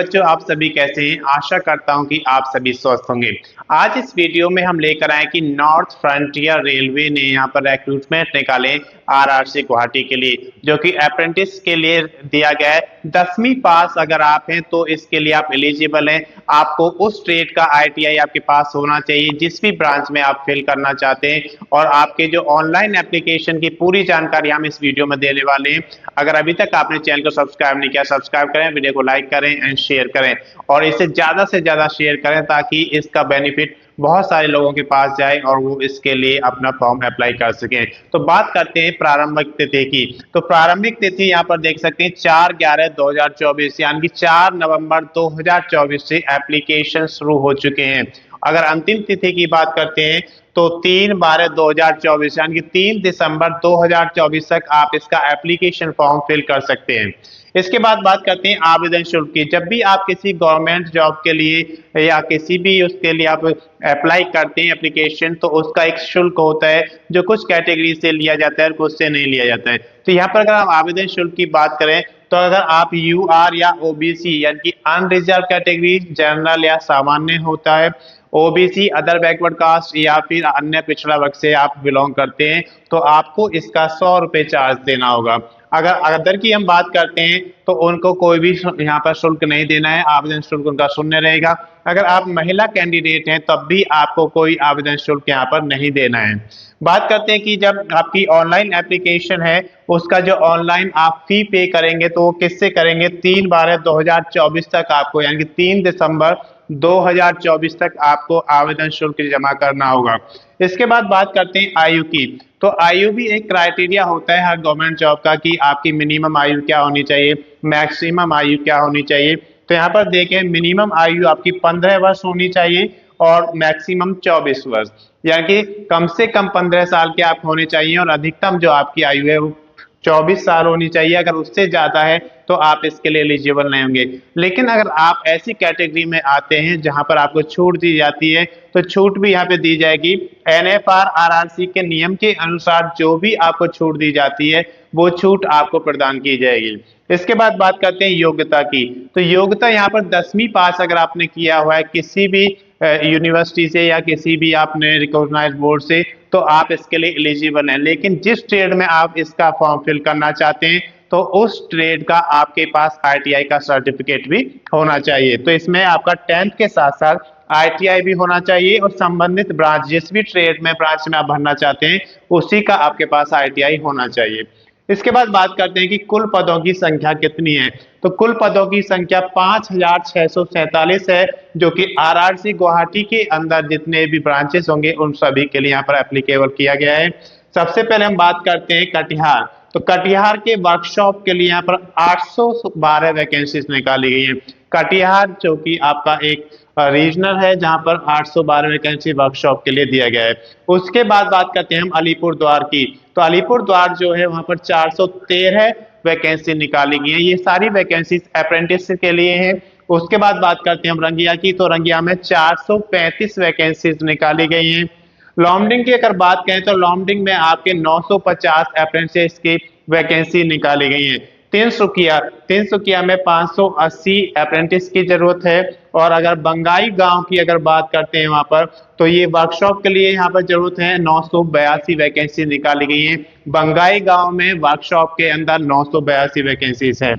बच्चों, आप सभी कैसे हैं? आशा करता हूं कि आप सभी स्वस्थ होंगे। आज इस वीडियो में हम लेकर आए कि नॉर्थ फ्रंटियर रेलवे ने यहाँ पर रिक्रूटमेंट निकाले आरआरसी गुवाहाटी के लिए, जो कि अप्रेंटिस के लिए दिया गया है। 10वीं पास अगर आप हैं तो इसके लिए आप एलिजिबल हैं। आपको उस ट्रेड का आईटीआई आपके पास होना चाहिए जिस भी ब्रांच में आप फिल करना चाहते हैं, और आपके जो ऑनलाइन एप्लीकेशन की पूरी जानकारी हम इस वीडियो में देने वाले हैं। अगर अभी तक आपने चैनल को सब्सक्राइब नहीं किया, सब्सक्राइब करें, वीडियो को लाइक करें एंड शेयर करें, और इसे ज्यादा से ज्यादा शेयर करें ताकि इसका बेनिफिट बहुत सारे लोगों के पास जाए और वो इसके लिए अपना फॉर्म अप्लाई कर सकें। तो बात करते हैं प्रारंभिक तिथि की। तो प्रारंभिक तिथि यहाँ पर देख सकते हैं 4/11/2024, यानी कि 4 नवंबर 2024 से एप्लीकेशन शुरू हो चुके हैं। अगर अंतिम तिथि की बात करते हैं तो 3/12/2024 यानी कि 3 दिसंबर 2024 तक आप इसका एप्लीकेशन फॉर्म फिल कर सकते हैं। इसके बाद बात करते हैं आवेदन शुल्क की। जब भी आप किसी गवर्नमेंट जॉब के लिए या किसी भी उसके लिए आप अप्लाई करते हैं एप्लीकेशन, तो उसका एक शुल्क होता है जो कुछ कैटेगरी से लिया जाता है और कुछ से नहीं लिया जाता है। तो यहाँ पर अगर हम आवेदन शुल्क की बात करें तो अगर आप यूआर या ओबीसी यानी कि अनरिजर्व कैटेगरी, जनरल या सामान्य होता है, ओबीसी, अदर बैकवर्ड कास्ट या फिर अन्य पिछड़ा वर्ग से आप बिलोंग करते हैं, तो आपको इसका 100 रुपये चार्ज देना होगा। अगर अदर की हम बात करते हैं तो उनको कोई भी यहाँ पर शुल्क नहीं देना है, आवेदन शुल्क उनका शून्य रहेगा। अगर आप महिला कैंडिडेट हैं तब भी आपको कोई आवेदन शुल्क यहाँ पर नहीं देना है। बात करते हैं कि जब आपकी ऑनलाइन एप्लीकेशन है उसका जो ऑनलाइन आप फी पे करेंगे तो वो किससे करेंगे? 3/12/2024 तक आपको, यानी कि 3 दिसंबर 2024 तक आपको आवेदन शुल्क जमा करना होगा। इसके बाद बात करते हैं आयु की। तो आयु भी एक क्राइटेरिया होता है हर गवर्नमेंट जॉब का कि आपकी मिनिमम आयु क्या होनी चाहिए, मैक्सिमम आयु क्या होनी चाहिए। तो यहाँ पर देखें, मिनिमम आयु आपकी 15 वर्ष होनी चाहिए और मैक्सिमम 24 वर्ष, यानी कि कम से कम 15 साल के आप होने चाहिए और अधिकतम जो आपकी आयु है वो 24 साल होनी चाहिए। अगर उससे ज्यादा है तो आप इसके लिए एलिजिबल नहीं होंगे। लेकिन अगर आप ऐसी कैटेगरी में आते हैं जहां पर आपको छूट दी जाती है तो छूट भी यहाँ पे दी जाएगी। एनएफआर आरआरसी के नियम के अनुसार जो भी आपको छूट दी जाती है वो छूट आपको प्रदान की जाएगी। इसके बाद बात करते हैं योग्यता की। तो योग्यता यहाँ पर 10वीं पास अगर आपने किया हुआ है किसी भी यूनिवर्सिटी से या किसी भी आपने रिकॉग्नाइज्ड बोर्ड से, तो आप इसके लिए एलिजिबल हैं। लेकिन जिस ट्रेड में आप इसका फॉर्म फिल करना चाहते हैं तो उस ट्रेड का आपके पास आईटीआई का सर्टिफिकेट भी होना चाहिए। तो इसमें आपका 10th के साथ साथ आईटीआई भी होना चाहिए और संबंधित ब्रांच, जिस भी ट्रेड में ब्रांच में आप भरना चाहते हैं उसी का आपके पास आईटीआई होना चाहिए। इसके बाद बात करते हैं कि कुल पदों की संख्या कितनी है। तो कुल पदों की संख्या 5647 है, जो कि आरआरसी गुवाहाटी के अंदर जितने भी ब्रांचेस होंगे उन सभी के लिए यहाँ पर एप्लीकेबल किया गया है। सबसे पहले हम बात करते हैं कटिहार। तो कटिहार के वर्कशॉप के लिए यहाँ पर 812 वैकेंसीज निकाली गई है। कटिहार जो कि आपका एक रीजनल है जहां पर 812 वैकेंसी वर्कशॉप के लिए दिया गया है। उसके बाद बात करते हैं हम अलीपुर द्वार की। तो अलीपुर द्वार जो है वहां पर 413 वैकेंसी निकाली गई है। ये सारी वैकेंसी अप्रेंटिस के लिए हैं। उसके बाद बात करते हैं हम रंगिया की। तो रंगिया में 435 वैकेंसीज निकाली गई हैं। लॉमडिंग की अगर बात करें तो लॉमडिंग में आपके 950 अप्रेंटिस की वैकेंसी निकाली गई है। तिनसुकिया में 580 अप्रेंटिस की जरूरत है। और अगर बंगाई गांव की अगर बात करते हैं वहां पर, तो ये वर्कशॉप के लिए यहाँ पर जरूरत है 982 वैकेंसी निकाली गई है। बंगाई गांव में वर्कशॉप के अंदर 982 वैकेंसीज है।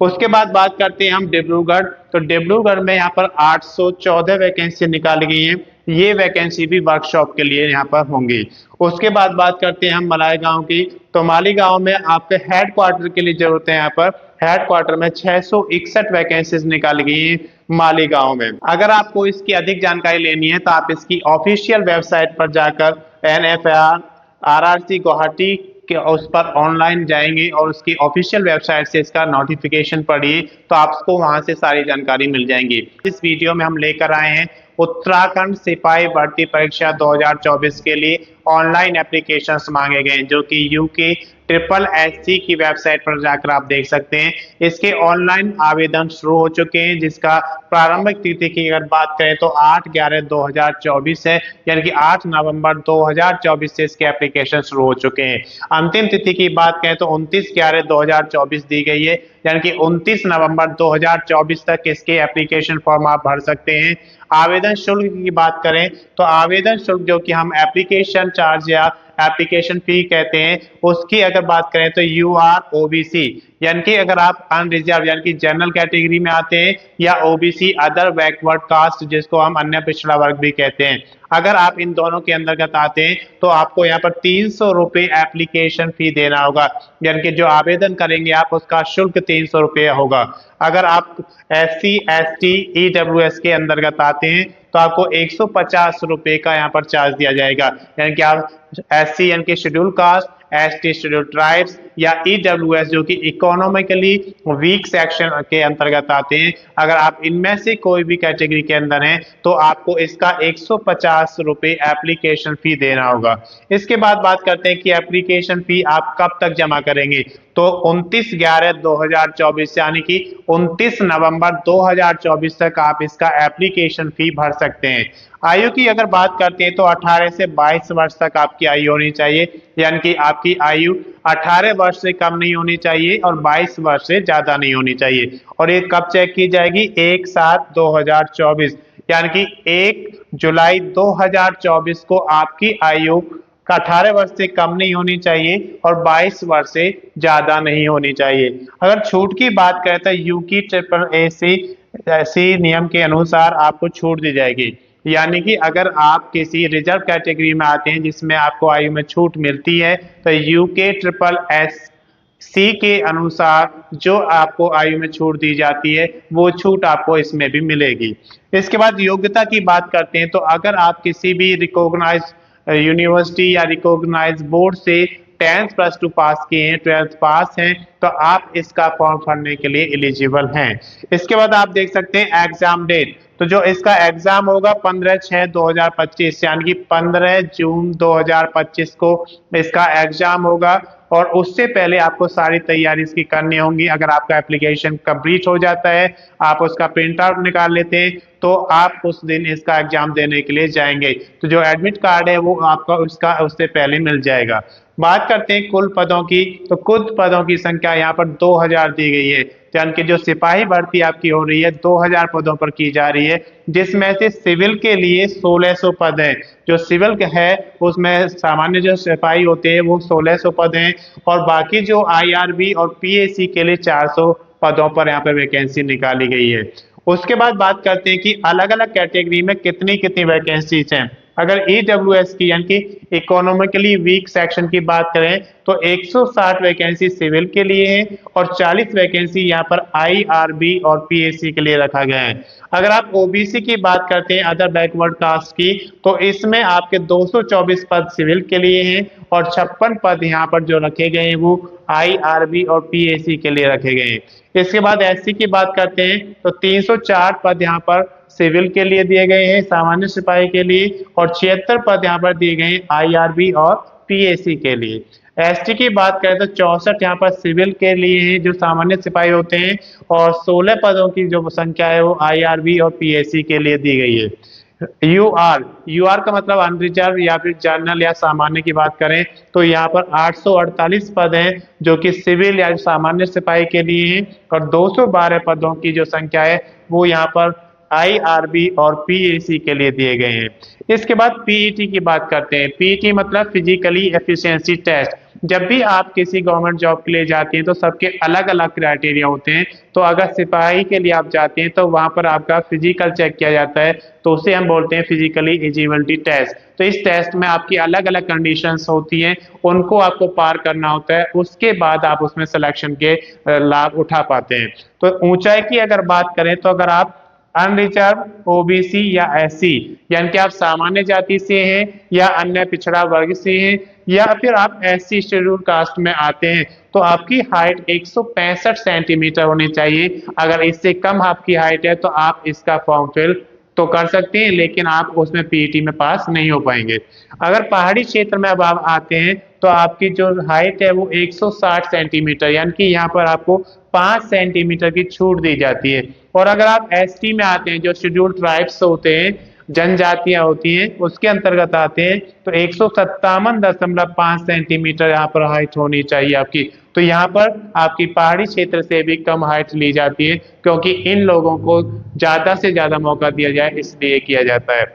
उसके बाद बात करते हैं हम डिब्रूगढ़। तो डिब्रूगढ़ में यहाँ पर 814 वैकेंसी निकाली गई है। ये वैकेंसी भी वर्कशॉप के लिए यहाँ पर होंगी। उसके बाद बात करते हैं हम मालीगांव की। तो मालीगांव में आपके हेड क्वार्टर के लिए जरूरत है। यहाँ पर हेड क्वार्टर में 661 वैकेंसीज निकाली गई है मालीगांव में। अगर आपको इसकी अधिक जानकारी लेनी है तो आप इसकी ऑफिशियल वेबसाइट पर जाकर एनएफआर आरआरसी गुवाहाटी कि उस पर ऑनलाइन जाएंगे और उसकी ऑफिशियल वेबसाइट से इसका नोटिफिकेशन पढ़िए तो आपको वहां से सारी जानकारी मिल जाएंगी। इस वीडियो में हम लेकर आए हैं उत्तराखंड सिपाही भर्ती परीक्षा 2024 के लिए ऑनलाइन एप्लीकेशंस मांगे गए हैं, जो कि यूके ट्रिपल एससी की वेबसाइट पर जाकर आप देख सकते हैं। इसके ऑनलाइन आवेदन शुरू हो चुके हैं, जिसका प्रारंभिक तिथि की अगर बात करें तो 8/11/2024 है, यानी कि 8 नवंबर 2024 से इसके एप्लीकेशन शुरू हो चुके हैं। अंतिम तिथि की बात करें तो 29/11/2024 दी गई है, यानी कि 29 नवंबर 2024 तक इसके एप्लीकेशन फॉर्म आप भर सकते हैं। आवेदन शुल्क की बात करें तो आवेदन शुल्क जो कि हम एप्लीकेशन चार्ज या एप्लीकेशन फी कहते हैं, उसकी अगर बात करें तो UR OBC यानी कि अगर आप अनरिजर्व यानी कि जनरल कैटेगरी में आते हैं, या OBC अदर बैकवर्ड कास्ट जिसको हम अन्य पिछड़ा वर्ग भी कहते हैं, अगर आप इन दोनों के अंतर्गत आते हैं तो आपको यहाँ पर 300 रुपये एप्लीकेशन फी देना होगा, यानी कि जो आवेदन करेंगे आप उसका शुल्क 300 रुपये होगा। अगर आप SC ST EWS के अंतर्गत आते हैं तो आपको 150 रुपये का यहाँ पर चार्ज दिया जाएगा, यानी कि आप SC यानी कि schedule caste, ST schedule tribes या EWS जो कि इकोनॉमिकली वीक सेक्शन के अंतर्गत आते हैं, अगर आप इनमें से कोई भी कैटेगरी के अंदर हैं तो आपको इसका 150 रुपये एप्लीकेशन फी देना होगा। इसके बाद बात करते हैं कि एप्लीकेशन फी आप कब तक जमा करेंगे, तो 29/11/2024 यानी कि 29 नवंबर 2024 तक आप इसका एप्लीकेशन फी भर सकते हैं। आयु की अगर बात करते हैं तो 18 से 22 वर्ष तक आपकी आयु होनी चाहिए, यानी कि आपकी आयु 18 वर्ष से कम नहीं होनी चाहिए और 22 वर्ष से ज्यादा नहीं होनी चाहिए। और ये कब चेक की जाएगी, 1/7/2024 यानी कि 1 जुलाई 2024 को आपकी आयु 18 वर्ष से कम नहीं होनी चाहिए और 22 वर्ष से ज्यादा नहीं होनी चाहिए। अगर छूट की बात करें तो यूकी ट्रिपल एसी नियम के अनुसार आपको छूट दी जाएगी, यानी कि अगर आप किसी रिजर्व कैटेगरी में आते हैं जिसमें आपको आयु में छूट मिलती है तो यूके ट्रिपल SC के अनुसार जो आपको आयु में छूट दी जाती है वो छूट आपको इसमें भी मिलेगी। इसके बाद योग्यता की बात करते हैं तो अगर आप किसी भी रिकॉग्नाइज यूनिवर्सिटी या रिकॉग्नाइज बोर्ड से 10th+2 पास किए हैं, 12th पास हैं, तो आप इसका फॉर्म भरने के लिए एलिजिबल हैं। इसके बाद आप देख सकते हैं एग्जाम डेट, तो जो इसका एग्जाम होगा 15/6/2025 यानी कि 15 जून 2025 को इसका एग्जाम होगा, और उससे पहले आपको सारी तैयारी इसकी करनी होगी। अगर आपका एप्लीकेशन कंप्लीट हो जाता है, आप उसका प्रिंट आउट निकाल लेते हैं, तो आप उस दिन इसका एग्जाम देने के लिए जाएंगे, तो जो एडमिट कार्ड है वो आपका उससे पहले मिल जाएगा। बात करते हैं कुल पदों की, तो कुल पदों की संख्या यहाँ पर 2000 दी गई है, यानी कि जो सिपाही भर्ती आपकी हो रही है 2000 पदों पर की जा रही है, जिसमें से सिविल के लिए 1600 पद हैं। जो सिविल है उसमें सामान्य जो सिपाही होते हैं वो 1600 पद हैं, और बाकी जो IRB और PAC के लिए 400 पदों पर यहाँ पर वैकेंसी निकाली गई है। उसके बाद बात करते हैं कि अलग अलग कैटेगरी में कितनी कितनी वैकेंसीज हैं। अगर EWS की यानी कि इकोनॉमिकली वीक सेक्शन की बात करें तो 160 वैकेंसी सिविल के लिए है और 40 वैकेंसी यहाँ पर IRB और PAC के लिए रखा गया है। अगर आप OBC की बात करते हैं अदर बैकवर्ड कास्ट की, तो इसमें आपके 224 पद सिविल के लिए हैं और 56 पद यहाँ पर जो रखे गए हैं वो IRB और PAC के लिए रखे गए हैं। इसके बाद SC की बात करते हैं तो 304 पद यहाँ पर सिविल के लिए दिए गए हैं सामान्य सिपाही के लिए, और 76 पद यहाँ पर दिए गए हैं IRB और PAC के लिए। ST की बात करें तो 64 यहाँ पर सिविल के लिए हैं जो सामान्य सिपाही होते हैं, और 16 पदों की जो संख्या है वो IRB और PAC के लिए दी गई है। UR का मतलब अनरिजर्व या फिर जनरल या सामान्य की बात करें तो यहाँ पर 848 पद हैं जो कि सिविल या सामान्य सिपाही के लिए हैं, और 212 पदों की जो संख्या है वो यहाँ पर IRB और PAC के लिए दिए गए हैं। इसके बाद PET की बात करते हैं। PET मतलब फिजिकली एफिशिएंसी टेस्ट। जब भी आप किसी गवर्नमेंट जॉब के लिए जाते हैं तो सबके अलग अलग क्राइटेरिया होते हैं, तो अगर सिपाही के लिए आप जाते हैं तो वहां पर आपका फिजिकल चेक किया जाता है, तो उसे हम बोलते हैं फिजिकली एलिजिबिलिटी टेस्ट। तो इस टेस्ट में आपकी अलग अलग कंडीशंस होती हैं, उनको आपको पार करना होता है, उसके बाद आप उसमें सिलेक्शन के लाभ उठा पाते हैं। तो ऊंचाई की अगर बात करें तो अगर आप अनरिजर्व, OBC या SC यानी कि आप सामान्य जाति से हैं या अन्य पिछड़ा वर्ग से हैं या फिर आप SC शेड्यूल कास्ट में आते हैं, तो आपकी हाइट 165 सेंटीमीटर होनी चाहिए। अगर इससे कम आपकी हाइट है तो आप इसका फॉर्म फिल तो कर सकते हैं, लेकिन आप उसमें पीईटी में पास नहीं हो पाएंगे। अगर पहाड़ी क्षेत्र में अब आप आते हैं तो आपकी जो हाइट है वो 160 सेंटीमीटर, यानी कि यहाँ पर आपको 5 सेंटीमीटर की छूट दी जाती है। और अगर आप एसटी में आते हैं, जो शेड्यूल्ड ट्राइब्स होते हैं, जनजातियां होती हैं, उसके अंतर्गत आते हैं, तो 157.5 सेंटीमीटर यहाँ पर हाइट होनी चाहिए आपकी। तो यहाँ पर आपकी पहाड़ी क्षेत्र से भी कम हाइट ली जाती है, क्योंकि इन लोगों को ज्यादा से ज्यादा मौका दिया जाए इसलिए किया जाता है।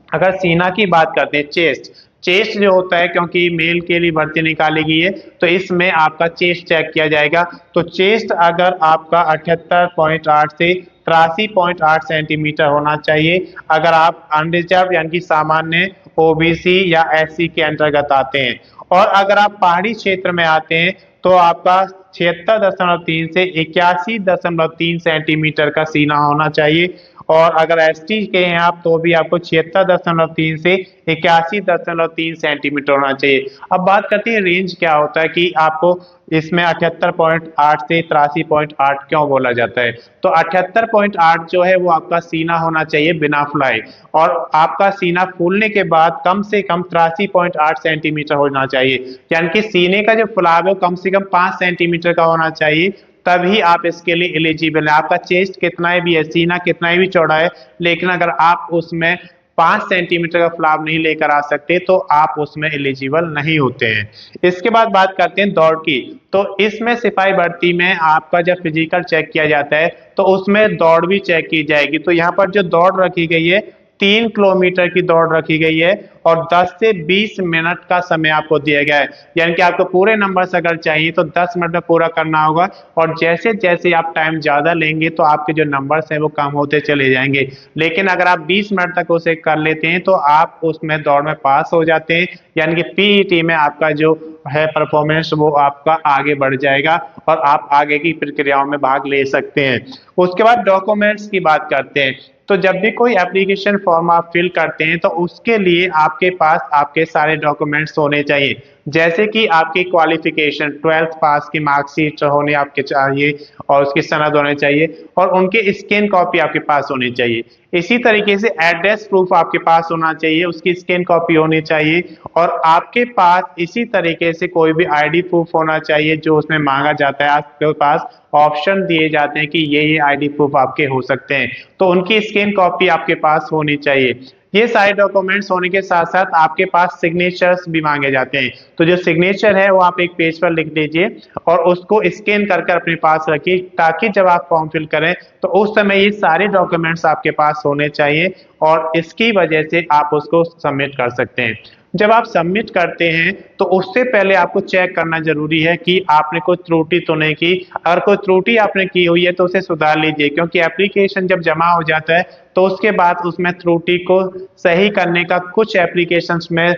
अगर सीना की बात करते हैं, चेस्ट चेस्ट जो होता है, क्योंकि मेल के लिए भर्ती निकाली गई है तो इसमें आपका चेस्ट चेक किया जाएगा। तो चेस्ट अगर आपका 78.8 से 83.8 सेंटीमीटर होना चाहिए अगर आप अनरिजर्व यानी कि सामान्य, ओबीसी या एससी के अंतर्गत आते हैं। और अगर आप पहाड़ी क्षेत्र में आते हैं तो आपका 76.3 से 81.3 सेंटीमीटर का सीना होना चाहिए। और अगर एसटी के हैं आप तो भी आपको 76.3 से 81.3 सेंटीमीटर होना चाहिए। अब बात करते हैं रेंज क्या होता है, कि आपको इसमें 78.8 से 83.8 क्यों बोला जाता है। तो 78.8 जो है वो आपका सीना होना चाहिए बिना फुलाए, और आपका सीना फूलने के बाद कम से कम 83.8 सेंटीमीटर होना चाहिए, यानी कि सीने का जो फुलाव है वो कम से कम 5 सेंटीमीटर का होना चाहिए, तभी आप इसके लिए एलिजिबल है। आपका चेस्ट कितना भी है, सीना कितना भी चौड़ा है, लेकिन अगर आप उसमें 5 सेंटीमीटर का फुलाव नहीं लेकर आ सकते तो आप उसमें एलिजिबल नहीं होते हैं। इसके बाद बात करते हैं दौड़ की। तो इसमें सिपाही भर्ती में आपका जब फिजिकल चेक किया जाता है तो उसमें दौड़ भी चेक की जाएगी। तो यहाँ पर जो दौड़ रखी गई है 3 किलोमीटर की दौड़ रखी गई है, और 10 से 20 मिनट का समय आपको दिया गया है, यानी कि आपको पूरे नंबर्स अगर चाहिए तो 10 मिनट में पूरा करना होगा। और जैसे जैसे आप टाइम ज्यादा लेंगे तो आपके जो नंबर्स हैं वो कम होते चले जाएंगे, लेकिन अगर आप 20 मिनट तक उसे कर लेते हैं तो आप उसमें दौड़ में पास हो जाते हैं, यानी कि पीईटी में आपका जो है परफॉर्मेंस वो आपका आगे बढ़ जाएगा और आप आगे की प्रक्रियाओं में भाग ले सकते हैं। उसके बाद डॉक्यूमेंट्स की बात करते हैं। तो जब भी कोई एप्लीकेशन फॉर्म आप फिल करते हैं तो उसके लिए आपके पास आपके सारे डॉक्यूमेंट्स होने चाहिए, जैसे कि आपकी क्वालिफिकेशन 12th पास की मार्कशीट होनी आपके चाहिए, और उसकी सनद होने चाहिए, और उनके स्कैन कॉपी आपके पास होनी चाहिए। इसी तरीके से एड्रेस प्रूफ आपके पास होना चाहिए, उसकी स्कैन कॉपी होनी चाहिए, और आपके पास इसी तरीके से कोई भी आईडी प्रूफ होना चाहिए जो उसमें मांगा जाता है। आपके पास ऑप्शन दिए जाते हैं कि ये आईडी प्रूफ आपके हो सकते हैं, तो उनकी स्कैन कॉपी आपके पास होनी चाहिए। ये सारे डॉक्यूमेंट्स होने के साथ साथ आपके पास सिग्नेचर्स भी मांगे जाते हैं। तो जो सिग्नेचर है वो आप एक पेज पर लिख लीजिए और उसको स्कैन करके अपने पास रखिए, ताकि जब आप फॉर्म फिल करें तो उस समय ये सारे डॉक्यूमेंट्स आपके पास होने चाहिए, और इसकी वजह से आप उसको सबमिट कर सकते हैं। जब आप सबमिट करते हैं तो उससे पहले आपको चेक करना जरूरी है कि आपने कोई त्रुटि तो नहीं की। अगर कोई त्रुटि आपने की हुई है तो उसे सुधार लीजिए, क्योंकि एप्लीकेशन जब जमा हो जाता है तो उसके बाद उसमें त्रुटि को सही करने का कुछ एप्लीकेशंस में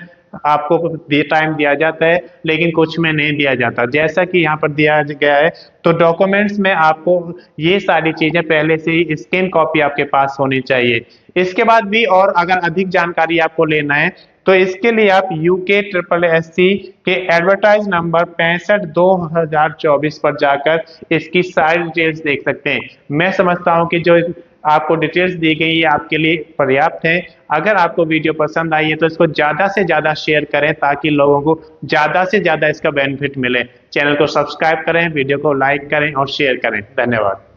आपको टाइम दिया जाता है, लेकिन कुछ में नहीं दिया जाता, जैसा कि यहाँ पर दिया गया है। तो डॉक्यूमेंट्स में आपको ये सारी चीजें पहले से ही स्कैन कॉपी आपके पास होनी चाहिए। इसके बाद भी और अगर अधिक जानकारी आपको लेना है तो इसके लिए आप UK SSSC के एडवर्टाइज नंबर 65/2024 पर जाकर इसकी सारी डिटेल्स देख सकते हैं। मैं समझता हूं कि जो आपको डिटेल्स दी गई है आपके लिए पर्याप्त है। अगर आपको वीडियो पसंद आई है तो इसको ज़्यादा से ज़्यादा शेयर करें, ताकि लोगों को ज़्यादा से ज़्यादा इसका बेनिफिट मिले। चैनल को सब्सक्राइब करें, वीडियो को लाइक करें और शेयर करें। धन्यवाद।